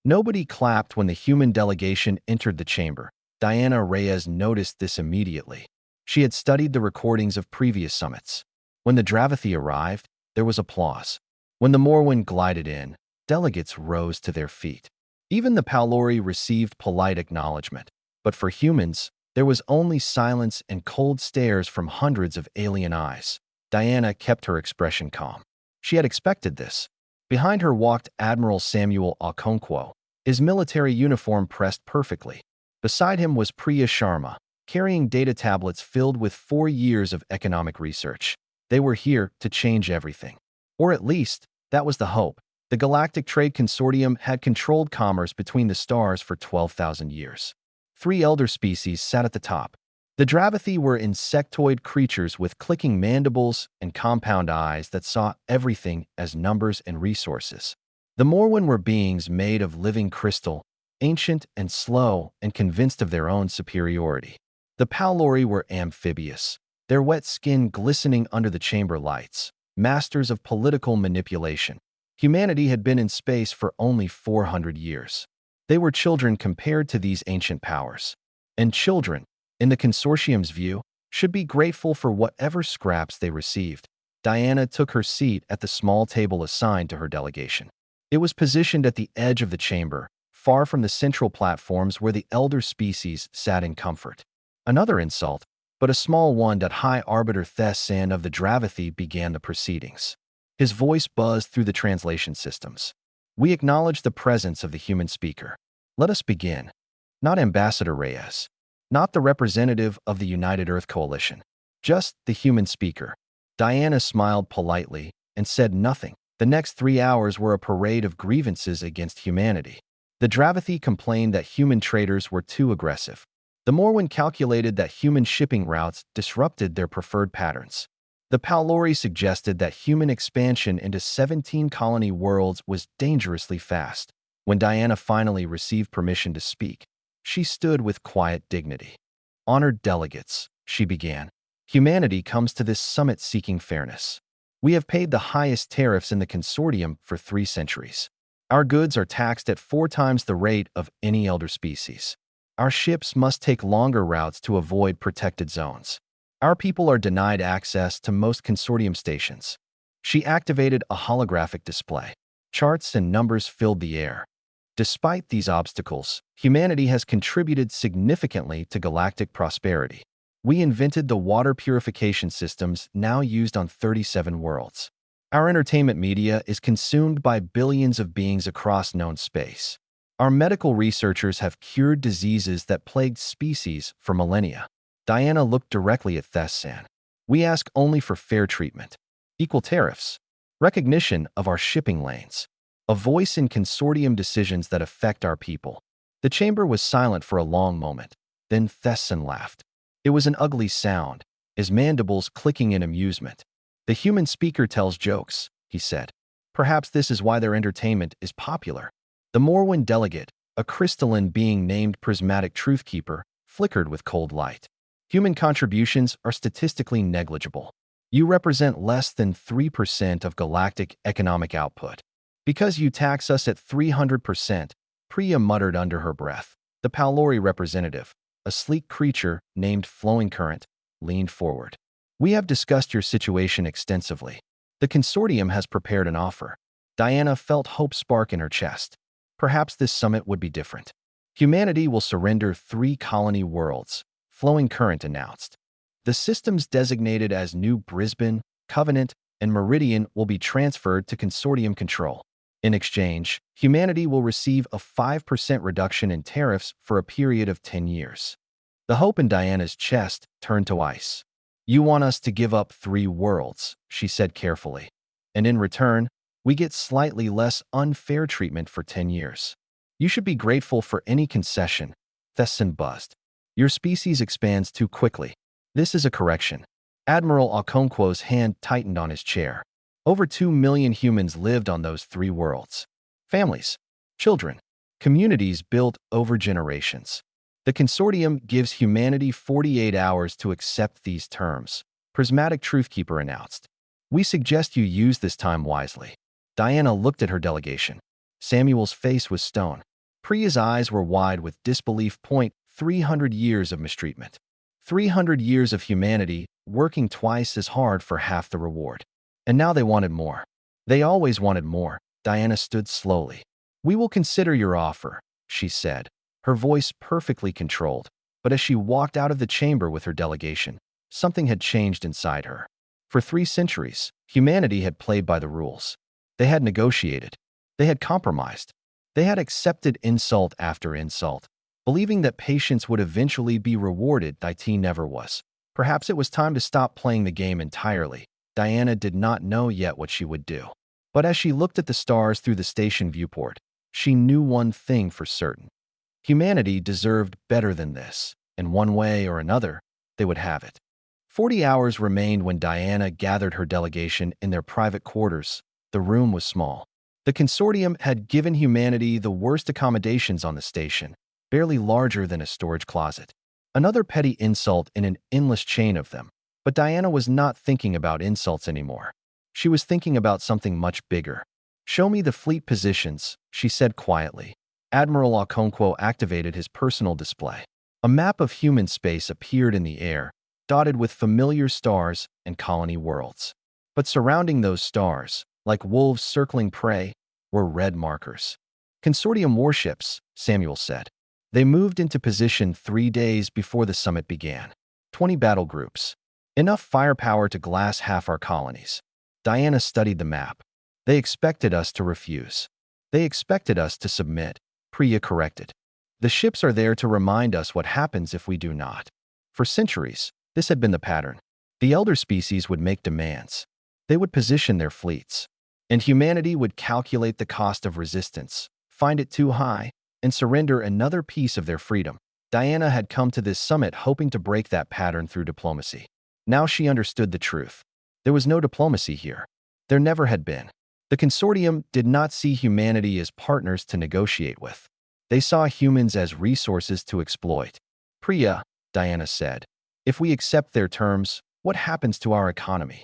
Nobody clapped when the human delegation entered the chamber. Diana Reyes noticed this immediately. She had studied the recordings of previous summits. When the Dravathi arrived, there was applause. When the Morwen glided in, delegates rose to their feet. Even the Paulori received polite acknowledgement. But for humans, there was only silence and cold stares from hundreds of alien eyes. Diana kept her expression calm. She had expected this. Behind her walked Admiral Samuel Okonkwo, his military uniform pressed perfectly. Beside him was Priya Sharma, carrying data tablets filled with 4 years of economic research. They were here to change everything. Or at least, that was the hope. The Galactic Trade Consortium had controlled commerce between the stars for 12,000 years. 3 elder species sat at the top. The Dravathi were insectoid creatures with clicking mandibles and compound eyes that saw everything as numbers and resources. The Morwen were beings made of living crystal, ancient and slow and convinced of their own superiority. The Paulori were amphibious, their wet skin glistening under the chamber lights, masters of political manipulation. Humanity had been in space for only 400 years. They were children compared to these ancient powers. And children, in the consortium's view, should be grateful for whatever scraps they received. Diana took her seat at the small table assigned to her delegation. It was positioned at the edge of the chamber, far from the central platforms where the elder species sat in comfort. Another insult, but a small one, that High Arbiter Thessan of the Dravathi began the proceedings. His voice buzzed through the translation systems. We acknowledge the presence of the human speaker. Let us begin. Not Ambassador Reyes. Not the representative of the United Earth Coalition. Just the human speaker. Diana smiled politely and said nothing. The next 3 hours were a parade of grievances against humanity. The Dravathi complained that human traders were too aggressive. The Morwen calculated that human shipping routes disrupted their preferred patterns. The Paulori suggested that human expansion into 17 colony worlds was dangerously fast. When Diana finally received permission to speak, she stood with quiet dignity. Honored delegates, she began. Humanity comes to this summit seeking fairness. We have paid the highest tariffs in the consortium for 3 centuries. Our goods are taxed at 4 times the rate of any elder species. Our ships must take longer routes to avoid protected zones. Our people are denied access to most consortium stations. She activated a holographic display. Charts and numbers filled the air. Despite these obstacles, humanity has contributed significantly to galactic prosperity. We invented the water purification systems now used on 37 worlds. Our entertainment media is consumed by billions of beings across known space. Our medical researchers have cured diseases that plagued species for millennia. Diana looked directly at Thessan. We ask only for fair treatment, equal tariffs, recognition of our shipping lanes, a voice in consortium decisions that affect our people. The chamber was silent for a long moment. Then Thessan laughed. It was an ugly sound, his mandibles clicking in amusement. The human speaker tells jokes, he said. Perhaps this is why their entertainment is popular. The Morwen delegate, a crystalline being named Prismatic Truthkeeper, flickered with cold light. Human contributions are statistically negligible. You represent less than 3% of galactic economic output. Because you tax us at 300%, Priya muttered under her breath. The Paulori representative, a sleek creature named Flowing Current, leaned forward. We have discussed your situation extensively. The consortium has prepared an offer. Diana felt hope spark in her chest. Perhaps this summit would be different. Humanity will surrender 3 colony worlds, Flowing Current announced. The systems designated as New Brisbane, Covenant, and Meridian will be transferred to consortium control. In exchange, humanity will receive a 5% reduction in tariffs for a period of 10 years. The hope in Diana's chest turned to ice. You want us to give up 3 worlds, she said carefully. And in return, we get slightly less unfair treatment for 10 years. You should be grateful for any concession, Thessan buzzed. Your species expands too quickly. This is a correction. Admiral Okonkwo's hand tightened on his chair. Over 2 million humans lived on those 3 worlds. Families, children, communities built over generations. The consortium gives humanity 48 hours to accept these terms, Prismatic Truthkeeper announced. We suggest you use this time wisely. Diana looked at her delegation. Samuel's face was stone. Priya's eyes were wide with disbelief. 300 years of mistreatment. 300 years of humanity working twice as hard for half the reward. And now they wanted more. They always wanted more. Diana stood slowly. "We will consider your offer," she said, her voice perfectly controlled. But as she walked out of the chamber with her delegation, something had changed inside her. For 3 centuries, humanity had played by the rules. They had negotiated. They had compromised. They had accepted insult after insult, believing that patience would eventually be rewarded. It never was. Perhaps it was time to stop playing the game entirely. Diana did not know yet what she would do. But as she looked at the stars through the station viewport, she knew one thing for certain. Humanity deserved better than this. In one way or another, they would have it. 40 hours remained when Diana gathered her delegation in their private quarters. The room was small. The consortium had given humanity the worst accommodations on the station, barely larger than a storage closet. Another petty insult in an endless chain of them. But Diana was not thinking about insults anymore. She was thinking about something much bigger. "Show me the fleet positions," she said quietly. Admiral Okonkwo activated his personal display. A map of human space appeared in the air, dotted with familiar stars and colony worlds. But surrounding those stars, like wolves circling prey, were red markers. "Consortium warships," Samuel said. They moved into position 3 days before the summit began. 20 battle groups. Enough firepower to glass half our colonies. Diana studied the map. "They expected us to refuse. They expected us to submit," Priya corrected. "The ships are there to remind us what happens if we do not." For centuries, this had been the pattern. The elder species would make demands. They would position their fleets. And humanity would calculate the cost of resistance, find it too high, and surrender another piece of their freedom. Diana had come to this summit hoping to break that pattern through diplomacy. Now she understood the truth. There was no diplomacy here. There never had been. The consortium did not see humanity as partners to negotiate with. They saw humans as resources to exploit. "Priya," Diana said, "if we accept their terms, what happens to our economy?"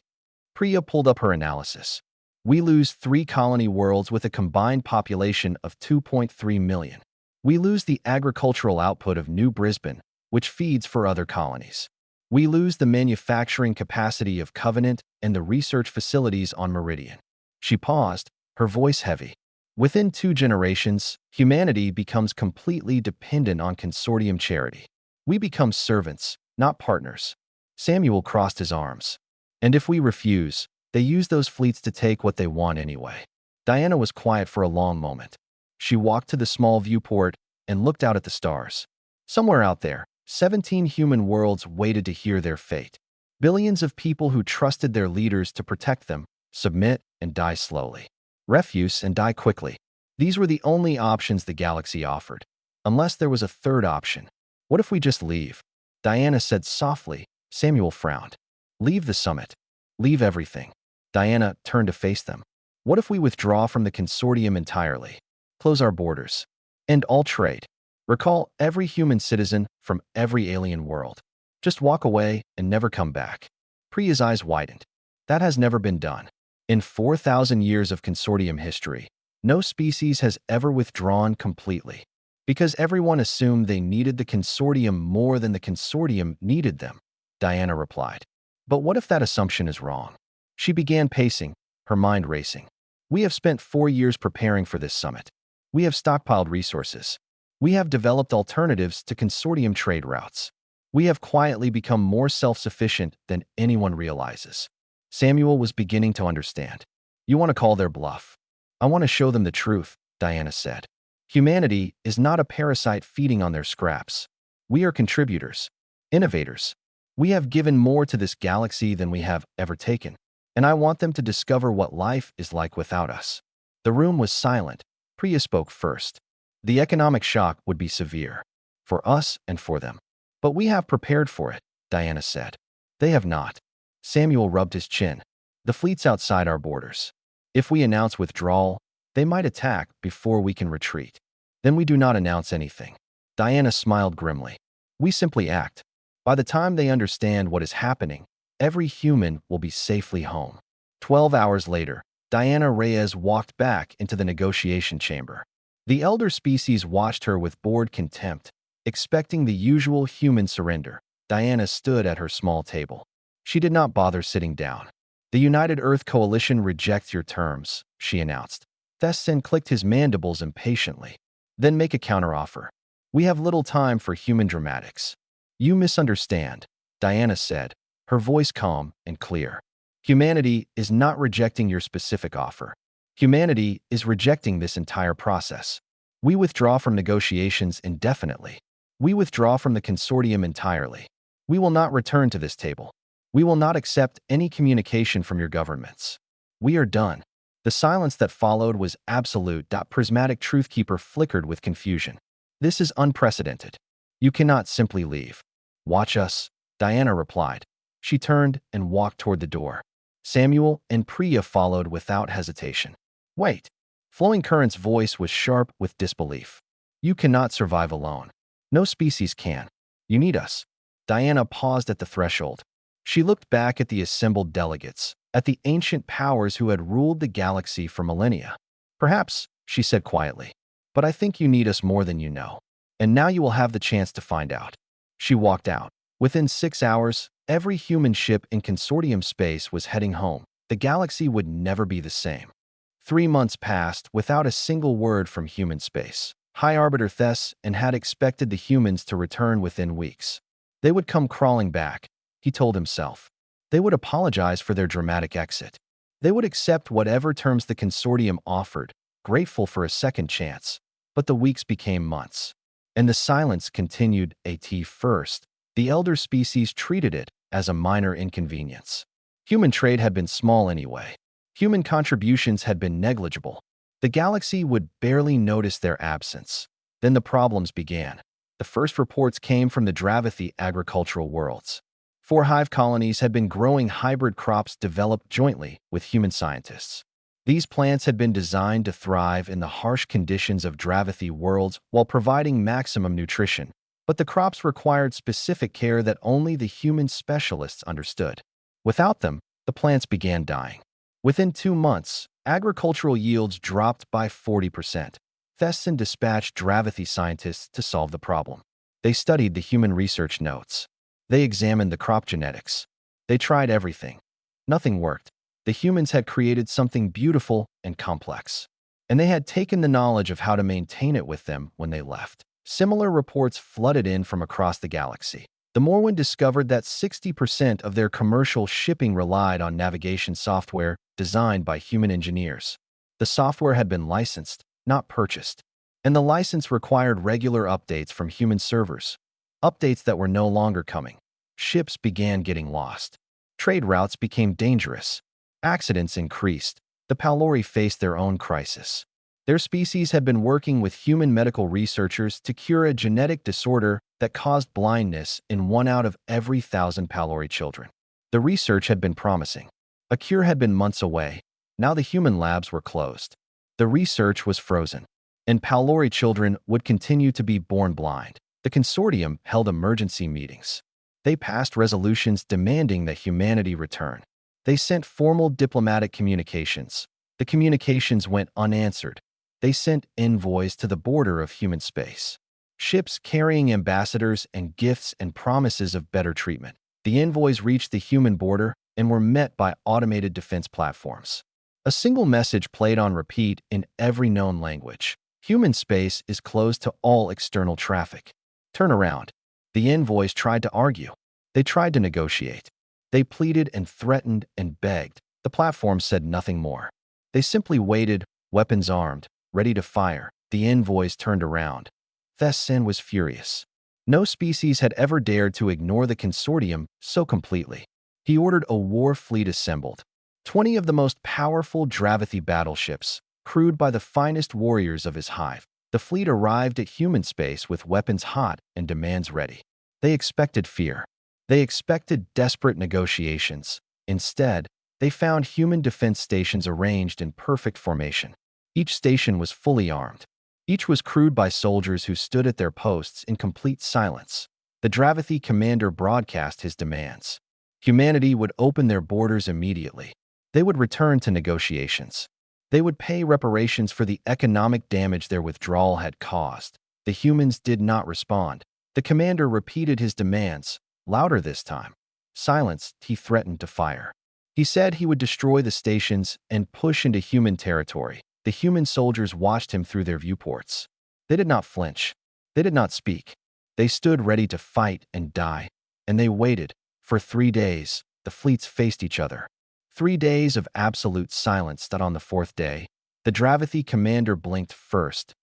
Priya pulled up her analysis. "We lose 3 colony worlds with a combined population of 2.3 million. We lose the agricultural output of New Brisbane, which feeds for other colonies. We lose the manufacturing capacity of Covenant and the research facilities on Meridian." She paused, her voice heavy. "Within 2 generations, humanity becomes completely dependent on consortium charity. We become servants, not partners." Samuel crossed his arms. "And if we refuse, they use those fleets to take what they want anyway." Diana was quiet for a long moment. She walked to the small viewport and looked out at the stars. Somewhere out there, 17 human worlds waited to hear their fate. Billions of people who trusted their leaders to protect them, submit, and die slowly. Refuse and die quickly. These were the only options the galaxy offered. Unless there was a third option. "What if we just leave?" Diana said softly. Samuel frowned. "Leave the summit. Leave everything." Diana turned to face them. "What if we withdraw from the consortium entirely? Close our borders. End all trade. Recall every human citizen from every alien world. Just walk away and never come back." Priya's eyes widened. "That has never been done. In 4,000 years of consortium history, no species has ever withdrawn completely. Because everyone assumed they needed the consortium more than the consortium needed them," Diana replied. "But what if that assumption is wrong?" She began pacing, her mind racing. "We have spent 4 years preparing for this summit. We have stockpiled resources. We have developed alternatives to consortium trade routes. We have quietly become more self-sufficient than anyone realizes." Samuel was beginning to understand. "You want to call their bluff. I want to show them the truth," Diana said. "Humanity is not a parasite feeding on their scraps. We are contributors, innovators. We have given more to this galaxy than we have ever taken, and I want them to discover what life is like without us." The room was silent. Priya spoke first. "The economic shock would be severe. For us and for them. But we have prepared for it," Diana said. "They have not." Samuel rubbed his chin. "The fleet's outside our borders. If we announce withdrawal, they might attack before we can retreat. Then we do not announce anything." Diana smiled grimly. "We simply act. By the time they understand what is happening, every human will be safely home." 12 hours later, Diana Reyes walked back into the negotiation chamber. The elder species watched her with bored contempt, expecting the usual human surrender. Diana stood at her small table. She did not bother sitting down. "The United Earth Coalition rejects your terms," she announced. Vestan clicked his mandibles impatiently. "Then make a counteroffer. We have little time for human dramatics." "You misunderstand," Diana said, her voice calm and clear. "Humanity is not rejecting your specific offer. Humanity is rejecting this entire process. We withdraw from negotiations indefinitely. We withdraw from the consortium entirely. We will not return to this table. We will not accept any communication from your governments. We are done." The silence that followed was absolute. Prismatic Truthkeeper flickered with confusion. "This is unprecedented. You cannot simply leave." "Watch us," Diana replied. She turned and walked toward the door. Samuel and Priya followed without hesitation. "Wait." Flowing Current's voice was sharp with disbelief. "You cannot survive alone. No species can. You need us." Diana paused at the threshold. She looked back at the assembled delegates, at the ancient powers who had ruled the galaxy for millennia. "Perhaps," she said quietly, "but I think you need us more than you know. And now you will have the chance to find out." She walked out. Within 6 hours, every human ship in consortium space was heading home. The galaxy would never be the same. 3 months passed without a single word from human space. High Arbiter Thesson had expected the humans to return within weeks. They would come crawling back, he told himself. They would apologize for their dramatic exit. They would accept whatever terms the consortium offered, grateful for a second chance. But the weeks became months. And the silence continued. At first, the elder species treated it as a minor inconvenience. Human trade had been small anyway. Human contributions had been negligible. The galaxy would barely notice their absence. Then the problems began. The first reports came from the Dravathi agricultural worlds. 4 hive colonies had been growing hybrid crops developed jointly with human scientists. These plants had been designed to thrive in the harsh conditions of Dravathi worlds while providing maximum nutrition. But the crops required specific care that only the human specialists understood. Without them, the plants began dying. Within 2 months, agricultural yields dropped by 40%. Thesson dispatched Dravathi scientists to solve the problem. They studied the human research notes. They examined the crop genetics. They tried everything. Nothing worked. The humans had created something beautiful and complex. And they had taken the knowledge of how to maintain it with them when they left. Similar reports flooded in from across the galaxy. The Morwen discovered that 60% of their commercial shipping relied on navigation software designed by human engineers. The software had been licensed, not purchased. And the license required regular updates from human servers. Updates that were no longer coming. Ships began getting lost. Trade routes became dangerous. Accidents increased. The Palori faced their own crisis. Their species had been working with human medical researchers to cure a genetic disorder that caused blindness in 1 out of every 1,000 Palori children. The research had been promising. A cure had been months away. Now the human labs were closed. The research was frozen. And Palori children would continue to be born blind. The consortium held emergency meetings. They passed resolutions demanding that humanity return. They sent formal diplomatic communications. The communications went unanswered. They sent envoys to the border of human space. Ships carrying ambassadors and gifts and promises of better treatment. The envoys reached the human border and were met by automated defense platforms. A single message played on repeat in every known language. Human space is closed to all external traffic. Turn around. The envoys tried to argue. They tried to negotiate. They pleaded and threatened and begged. The platform said nothing more. They simply waited, weapons armed, ready to fire. The envoys turned around. Thesson was furious. No species had ever dared to ignore the consortium so completely. He ordered a war fleet assembled. 20 of the most powerful Dravathi battleships, crewed by the finest warriors of his hive. The fleet arrived at human space with weapons hot and demands ready. They expected fear. They expected desperate negotiations. Instead, they found human defense stations arranged in perfect formation. Each station was fully armed. Each was crewed by soldiers who stood at their posts in complete silence. The Dravathi commander broadcast his demands. Humanity would open their borders immediately. They would return to negotiations. They would pay reparations for the economic damage their withdrawal had caused. The humans did not respond. The commander repeated his demands, louder this time. Silence, he threatened to fire. He said he would destroy the stations and push into human territory. The human soldiers watched him through their viewports. They did not flinch. They did not speak. They stood ready to fight and die. And they waited. For 3 days, the fleets faced each other. 3 days of absolute silence that on the 4th day, the Dravathi commander blinked first.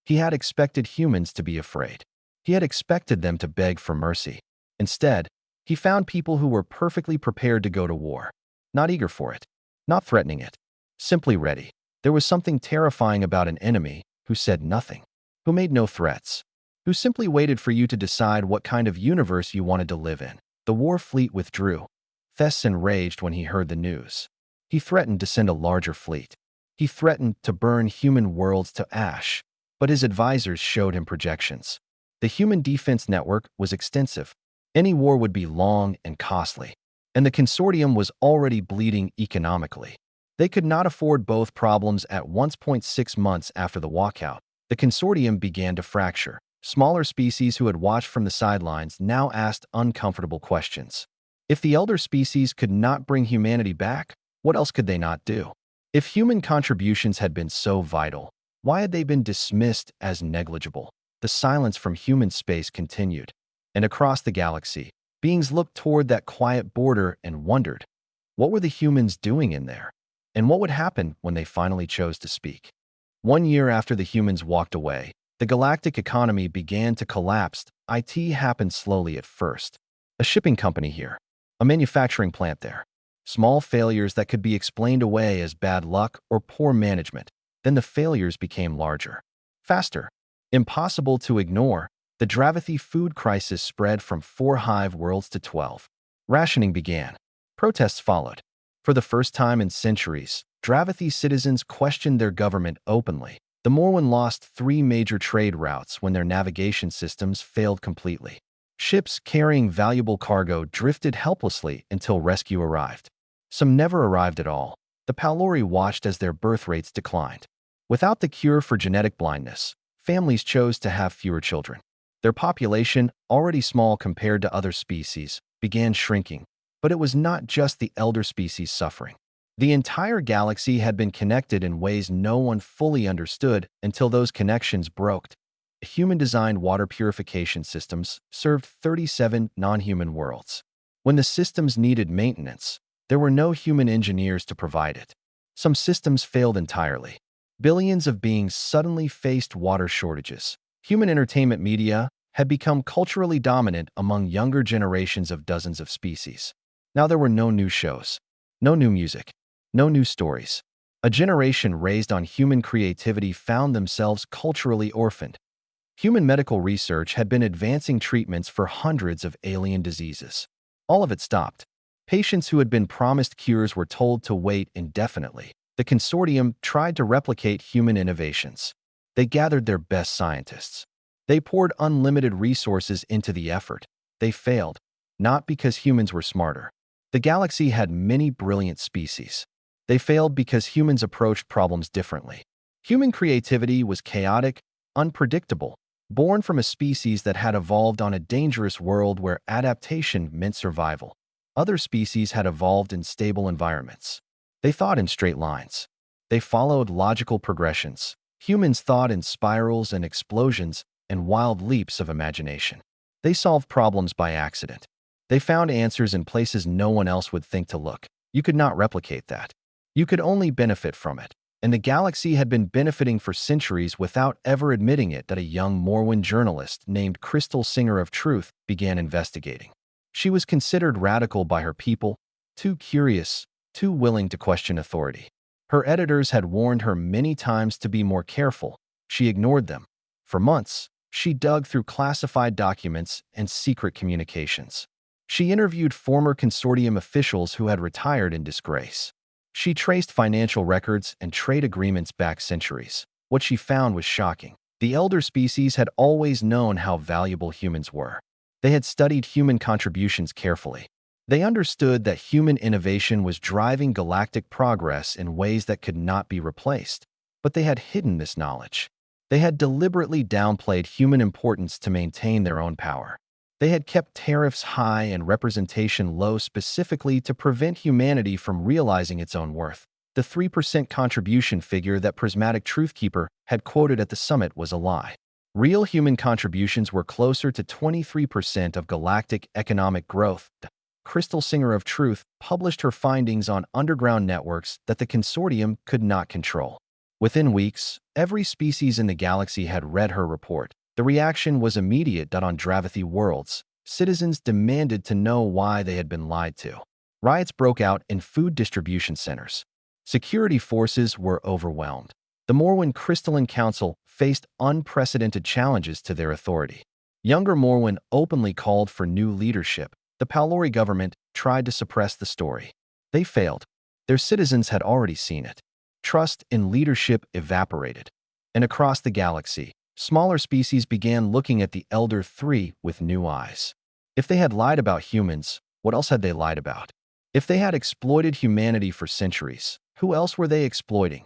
He had expected humans to be afraid. He had expected them to beg for mercy. Instead, he found people who were perfectly prepared to go to war. Not eager for it. Not threatening it. Simply ready. There was something terrifying about an enemy who said nothing, who made no threats, who simply waited for you to decide what kind of universe you wanted to live in. The war fleet withdrew. Vestan raged when he heard the news. He threatened to send a larger fleet. He threatened to burn human worlds to ash, but his advisors showed him projections. The human defense network was extensive. Any war would be long and costly, and the consortium was already bleeding economically. They could not afford both problems at once. 6 months after the walkout, the consortium began to fracture. Smaller species who had watched from the sidelines now asked uncomfortable questions. If the elder species could not bring humanity back, what else could they not do? If human contributions had been so vital, why had they been dismissed as negligible? The silence from human space continued, and across the galaxy, beings looked toward that quiet border and wondered, what were the humans doing in there? And what would happen when they finally chose to speak? 1 year after the humans walked away, the galactic economy began to collapse. IT happened slowly at first. A shipping company here, a manufacturing plant there. Small failures that could be explained away as bad luck or poor management. Then the failures became larger, faster, impossible to ignore. The Dravathi food crisis spread from 4 hive worlds to 12. Rationing began. Protests followed. For the first time in centuries, Dravathi citizens questioned their government openly. The Morwen lost 3 major trade routes when their navigation systems failed completely. Ships carrying valuable cargo drifted helplessly until rescue arrived. Some never arrived at all. The Palori watched as their birth rates declined. Without the cure for genetic blindness, families chose to have fewer children. Their population, already small compared to other species, began shrinking. But it was not just the elder species suffering. The entire galaxy had been connected in ways no one fully understood until those connections broke. Human-designed water purification systems served 37 non-human worlds. When the systems needed maintenance, there were no human engineers to provide it. Some systems failed entirely. Billions of beings suddenly faced water shortages. Human entertainment media had become culturally dominant among younger generations of dozens of species. Now there were no new shows, no new music, no new stories. A generation raised on human creativity found themselves culturally orphaned. Human medical research had been advancing treatments for hundreds of alien diseases. All of it stopped. Patients who had been promised cures were told to wait indefinitely. The consortium tried to replicate human innovations. They gathered their best scientists. They poured unlimited resources into the effort. They failed, not because humans were smarter. The galaxy had many brilliant species. They failed because humans approached problems differently. Human creativity was chaotic, unpredictable, born from a species that had evolved on a dangerous world where adaptation meant survival. Other species had evolved in stable environments. They thought in straight lines. They followed logical progressions. Humans thought in spirals and explosions and wild leaps of imagination. They solved problems by accident. They found answers in places no one else would think to look. You could not replicate that. You could only benefit from it. And the galaxy had been benefiting for centuries without ever admitting it that a young Morwen journalist named Crystal Singer of Truth began investigating. She was considered radical by her people, too curious, too willing to question authority. Her editors had warned her many times to be more careful. She ignored them. For months, she dug through classified documents and secret communications. She interviewed former consortium officials who had retired in disgrace. She traced financial records and trade agreements back centuries. What she found was shocking. The elder species had always known how valuable humans were. They had studied human contributions carefully. They understood that human innovation was driving galactic progress in ways that could not be replaced, but they had hidden this knowledge. They had deliberately downplayed human importance to maintain their own power. They had kept tariffs high and representation low specifically to prevent humanity from realizing its own worth. The 3% contribution figure that Prismatic Truthkeeper had quoted at the summit was a lie. Real human contributions were closer to 23% of galactic economic growth. Crystal Singer of Truth published her findings on underground networks that the consortium could not control. Within weeks, every species in the galaxy had read her report. The reaction was immediate. On Dravathi worlds, citizens demanded to know why they had been lied to. Riots broke out in food distribution centers. Security forces were overwhelmed. The Morwen Crystalline Council faced unprecedented challenges to their authority. Younger Morwen openly called for new leadership. The Palori government tried to suppress the story. They failed. Their citizens had already seen it. Trust in leadership evaporated. And across the galaxy, smaller species began looking at the Elder Three with new eyes. If they had lied about humans, what else had they lied about? If they had exploited humanity for centuries, who else were they exploiting?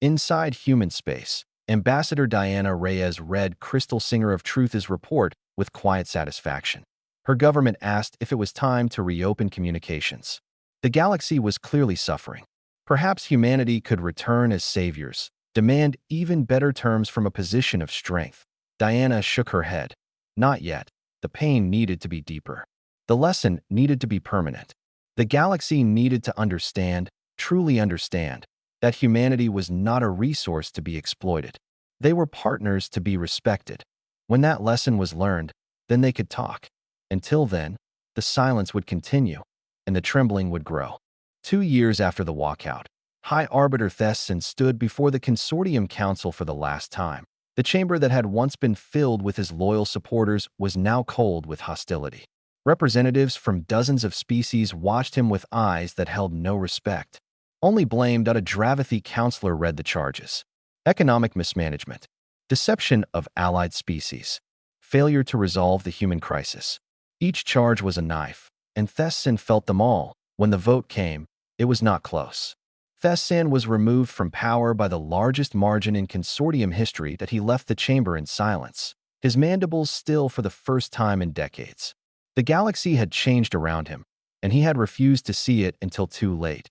Inside human space, Ambassador Diana Reyes read Crystal Singer of Truth's report with quiet satisfaction. Her government asked if it was time to reopen communications. The galaxy was clearly suffering. Perhaps humanity could return as saviors, demand even better terms from a position of strength. Diana shook her head. Not yet. The pain needed to be deeper. The lesson needed to be permanent. The galaxy needed to understand, truly understand, that humanity was not a resource to be exploited. They were partners to be respected. When that lesson was learned, then they could talk. Until then, the silence would continue, and the trembling would grow. 2 years after the walkout, High Arbiter Thesson stood before the Consortium Council for the last time. The chamber that had once been filled with his loyal supporters was now cold with hostility. Representatives from dozens of species watched him with eyes that held no respect. Only blame. A Dravathi counselor read the charges. Economic mismanagement. Deception of allied species. Failure to resolve the human crisis. Each charge was a knife, and Thesson felt them all. When the vote came, it was not close. Thesson was removed from power by the largest margin in consortium history that he left the chamber in silence, his mandibles still for the first time in decades. The galaxy had changed around him, and he had refused to see it until too late.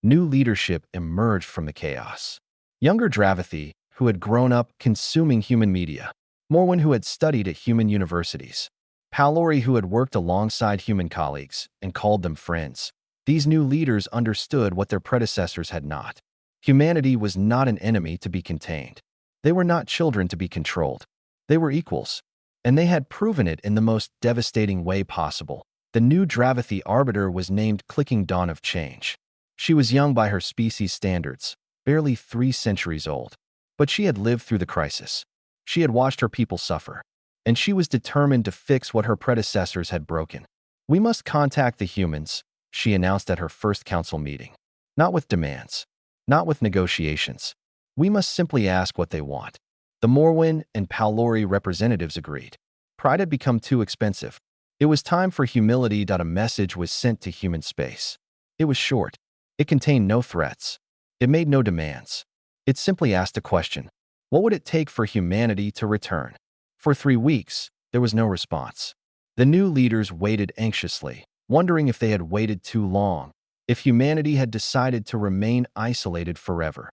New leadership emerged from the chaos. Younger Dravathi, who had grown up consuming human media. Morwen, who had studied at human universities. Palori, who had worked alongside human colleagues and called them friends. These new leaders understood what their predecessors had not. Humanity was not an enemy to be contained. They were not children to be controlled. They were equals. And they had proven it in the most devastating way possible. The new Dravathi arbiter was named Clicking Dawn of Change. She was young by her species standards, barely 3 centuries old. But she had lived through the crisis. She had watched her people suffer. And she was determined to fix what her predecessors had broken. We must contact the humans, she announced at her first council meeting. Not with demands. Not with negotiations. We must simply ask what they want. The Morwen and Palori representatives agreed. Pride had become too expensive. It was time for humility. A message was sent to human space. It was short. It contained no threats. It made no demands. It simply asked a question. What would it take for humanity to return? For 3 weeks, there was no response. The new leaders waited anxiously, wondering if they had waited too long, if humanity had decided to remain isolated forever.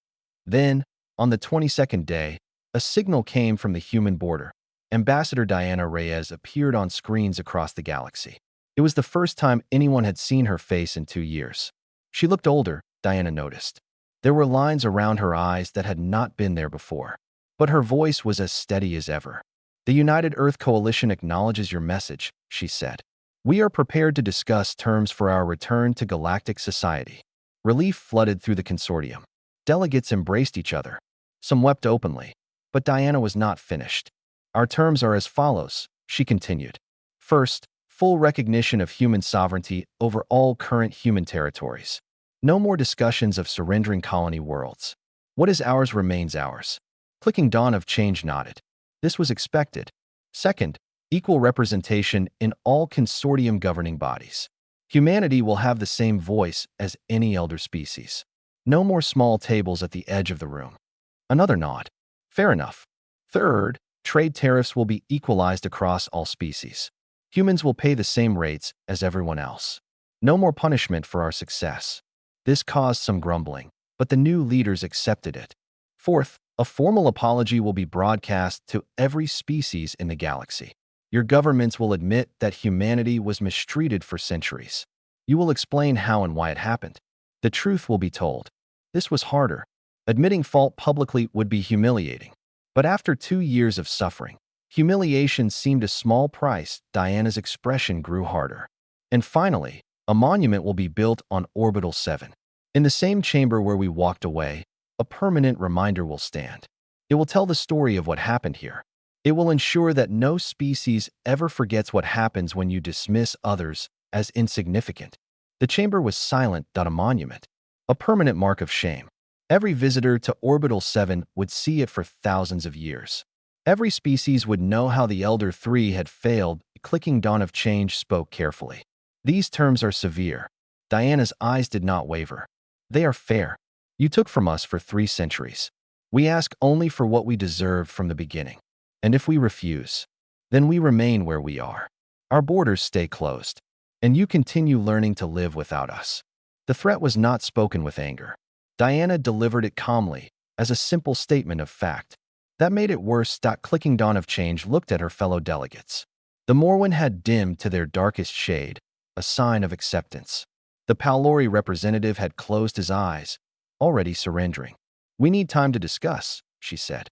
Then, on the 22nd day, a signal came from the human border. Ambassador Diana Reyes appeared on screens across the galaxy. It was the first time anyone had seen her face in 2 years. She looked older, Diana noticed. There were lines around her eyes that had not been there before. But her voice was as steady as ever. The United Earth Coalition acknowledges your message, she said. We are prepared to discuss terms for our return to galactic society. Relief flooded through the consortium. Delegates embraced each other. Some wept openly. But Diana was not finished. Our terms are as follows, she continued. First, full recognition of human sovereignty over all current human territories. No more discussions of surrendering colony worlds. What is ours remains ours. Clicking Dawn of Change nodded. This was expected. Second, equal representation in all consortium governing bodies. Humanity will have the same voice as any elder species. No more small tables at the edge of the room. Another nod. Fair enough. Third, trade tariffs will be equalized across all species. Humans will pay the same rates as everyone else. No more punishment for our success. This caused some grumbling, but the new leaders accepted it. Fourth, a formal apology will be broadcast to every species in the galaxy. Your governments will admit that humanity was mistreated for centuries. You will explain how and why it happened. The truth will be told. This was harder. Admitting fault publicly would be humiliating. But after 2 years of suffering, humiliation seemed a small price. Diana's expression grew harder. And finally, a monument will be built on Orbital 7. In the same chamber where we walked away, a permanent reminder will stand. It will tell the story of what happened here. It will ensure that no species ever forgets what happens when you dismiss others as insignificant. The chamber was silent. A monument. A permanent mark of shame. Every visitor to Orbital 7 would see it for thousands of years. Every species would know how the Elder Three had failed. Clicking Dawn of Change spoke carefully. These terms are severe. Diana's eyes did not waver. They are fair. You took from us for 3 centuries. We ask only for what we deserved from the beginning. And if we refuse, then we remain where we are. Our borders stay closed. And you continue learning to live without us. The threat was not spoken with anger. Diana delivered it calmly, as a simple statement of fact. That made it worse. Clicking Dawn of Change looked at her fellow delegates. The Morwen had dimmed to their darkest shade, a sign of acceptance. The Palori representative had closed his eyes, already surrendering. We need time to discuss, she said.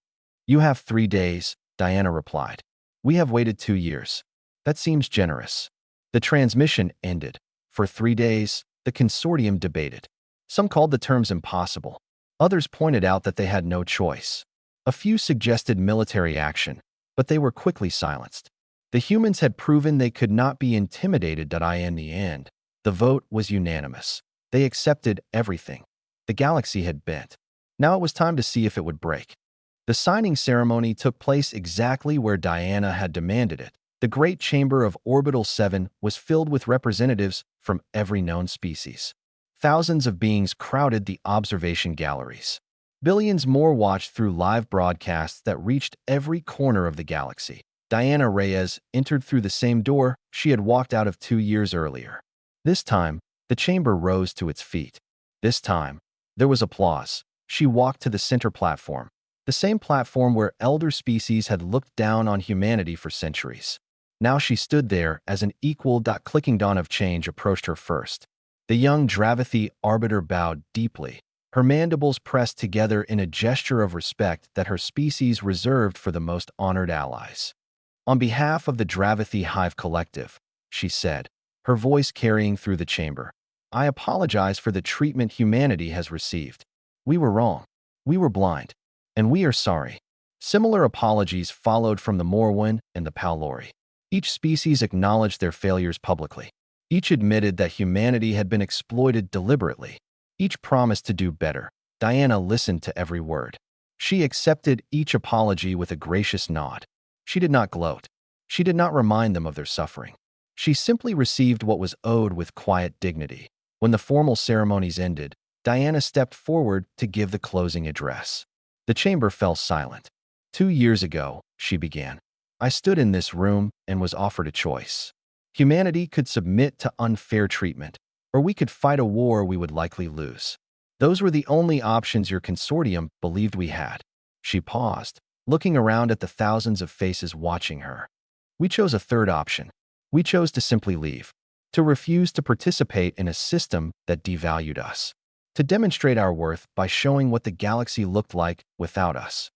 You have 3 days, Diana replied. We have waited 2 years. That seems generous. The transmission ended. For 3 days, the consortium debated. Some called the terms impossible. Others pointed out that they had no choice. A few suggested military action, but they were quickly silenced. The humans had proven they could not be intimidated. In the end, the vote was unanimous. They accepted everything. The galaxy had bent. Now it was time to see if it would break. The signing ceremony took place exactly where Diana had demanded it. The great chamber of Orbital 7 was filled with representatives from every known species. Thousands of beings crowded the observation galleries. Billions more watched through live broadcasts that reached every corner of the galaxy. Diana Reyes entered through the same door she had walked out of 2 years earlier. This time, the chamber rose to its feet. This time, there was applause. She walked to the center platform, the same platform where elder species had looked down on humanity for centuries. Now she stood there as an equal. Clicking Dawn of Change approached her first. The young Dravathi arbiter bowed deeply, her mandibles pressed together in a gesture of respect that her species reserved for the most honored allies. On behalf of the Dravathi Hive Collective, she said, her voice carrying through the chamber, I apologize for the treatment humanity has received. We were wrong. We were blind. And we are sorry. Similar apologies followed from the Morwen and the Palori. Each species acknowledged their failures publicly. Each admitted that humanity had been exploited deliberately. Each promised to do better. Diana listened to every word. She accepted each apology with a gracious nod. She did not gloat. She did not remind them of their suffering. She simply received what was owed with quiet dignity. When the formal ceremonies ended, Diana stepped forward to give the closing address. The chamber fell silent. 2 years ago, she began, I stood in this room and was offered a choice. Humanity could submit to unfair treatment, or we could fight a war we would likely lose. Those were the only options your consortium believed we had. She paused, looking around at the thousands of faces watching her. We chose a third option. We chose to simply leave, to refuse to participate in a system that devalued us, to demonstrate our worth by showing what the galaxy looked like without us.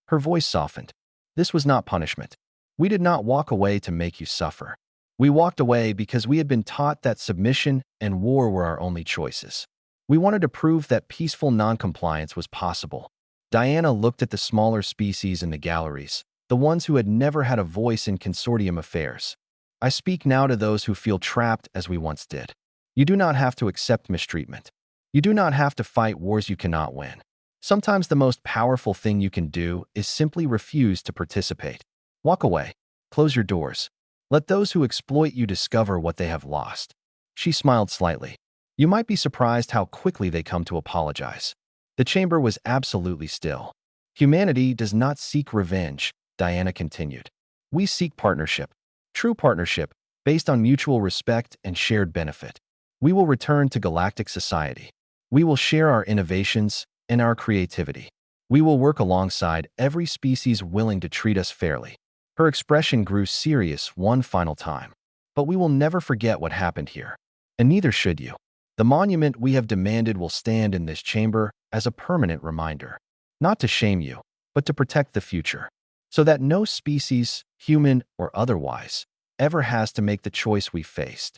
Her voice softened. This was not punishment. We did not walk away to make you suffer. We walked away because we had been taught that submission and war were our only choices. We wanted to prove that peaceful noncompliance was possible. Diana looked at the smaller species in the galleries, the ones who had never had a voice in consortium affairs. I speak now to those who feel trapped as we once did. You do not have to accept mistreatment. You do not have to fight wars you cannot win. Sometimes the most powerful thing you can do is simply refuse to participate. Walk away. Close your doors. Let those who exploit you discover what they have lost. She smiled slightly. You might be surprised how quickly they come to apologize. The chamber was absolutely still. Humanity does not seek revenge, Diana continued. We seek partnership. True partnership, based on mutual respect and shared benefit. We will return to galactic society. We will share our innovations and our creativity. We will work alongside every species willing to treat us fairly. Her expression grew serious one final time. But we will never forget what happened here. And neither should you. The monument we have demanded will stand in this chamber as a permanent reminder. Not to shame you, but to protect the future. So that no species, human or otherwise, ever has to make the choice we faced.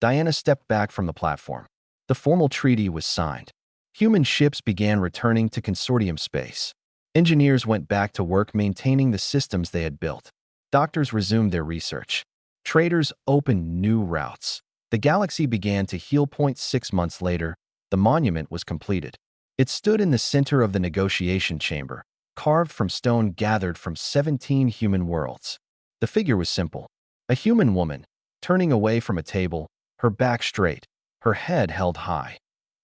Diana stepped back from the platform. The formal treaty was signed. Human ships began returning to consortium space. Engineers went back to work maintaining the systems they had built. Doctors resumed their research. Traders opened new routes. The galaxy began to heal. 6 months later, the monument was completed. It stood in the center of the negotiation chamber, carved from stone gathered from 17 human worlds. The figure was simple. A human woman, turning away from a table, her back straight, her head held high.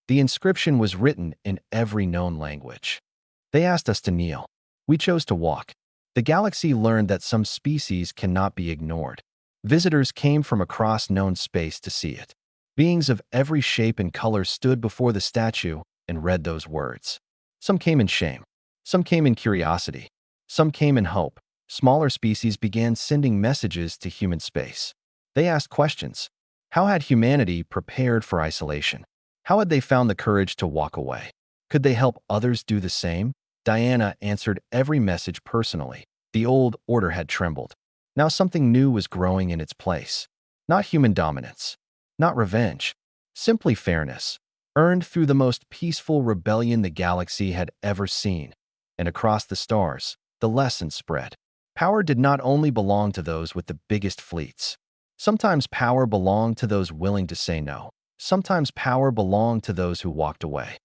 The inscription was written in every known language. They asked us to kneel. We chose to walk. The galaxy learned that some species cannot be ignored. Visitors came from across known space to see it. Beings of every shape and color stood before the statue and read those words. Some came in shame. Some came in curiosity. Some came in hope. Smaller species began sending messages to human space. They asked questions. How had humanity prepared for isolation? How had they found the courage to walk away? Could they help others do the same? Diana answered every message personally. The old order had trembled. Now something new was growing in its place. Not human dominance. Not revenge. Simply fairness. Earned through the most peaceful rebellion the galaxy had ever seen. And across the stars, the lesson spread. Power did not only belong to those with the biggest fleets. Sometimes power belonged to those willing to say no. Sometimes power belonged to those who walked away.